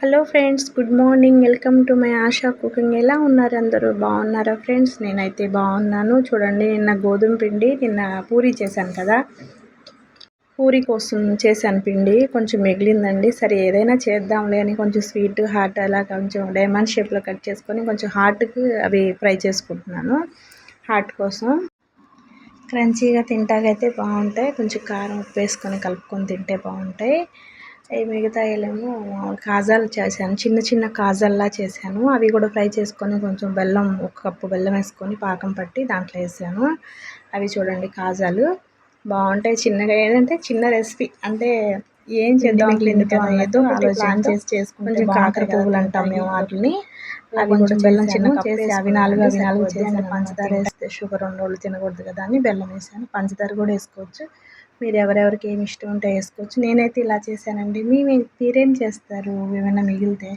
Hello friends, good morning. Welcome to my ASHA cooking. ఎలా ఉన్నారు అందరూ? బాగున్నారా ఫ్రెండ్స్? నేనైతే బాగున్నాను. చూడండి, నిన్న గోధుమ పిండి నిన్న పూరీ చేశాను కదా, పూరీ కోసం చేశాను. పిండి కొంచెం మిగిలిందండి. సరే ఏదైనా చేద్దాంలే అని కొంచెం స్వీట్ హాట్ అలా కొంచెం డైమండ్ షేప్లో కట్ చేసుకొని కొంచెం హాట్కి అవి ఫ్రై చేసుకుంటున్నాను. హాట్ కోసం క్రంచీగా తింటాకైతే బాగుంటాయి. కొంచెం కారం ఉప్పు వేసుకొని కలుపుకొని తింటే బాగుంటాయి. మిగతా ఏమో కాజాలు చేశాను, చిన్న చిన్న కాజాల్లా చేశాను. అవి కూడా ఫ్రై చేసుకొని కొంచెం బెల్లం, 1 కప్పు బెల్లం వేసుకొని పాకం పట్టి దాంట్లో వేసాను. అవి చూడండి కాజాలు బాగుంటాయి. చిన్నగా ఏంటంటే చిన్న రెసిపీ, అంటే ఏం చేద్దాం మిగిలింది కదా, ఏదో ప్లాన్ చేసి చేసుకుంటే కొంచెం కాకర పువ్వులు అంటాం మేము వాటిని. అవి కొంచెం బెల్లం చిన్న కప్పు వేసి అవి 4 చేశాను. పంచదార వేస్తే షుగర్ ఉన్నోళ్ళు తినకూడదు కదా అని బెల్లం వేసాను. పంచదార కూడా వేసుకోవచ్చు, మీరు ఎవరెవరికి ఏమి ఇష్టం ఉంటే వేసుకోవచ్చు. నేనైతే ఇలా చేశానండి. మీరేం చేస్తారు ఏమైనా మిగిలితే?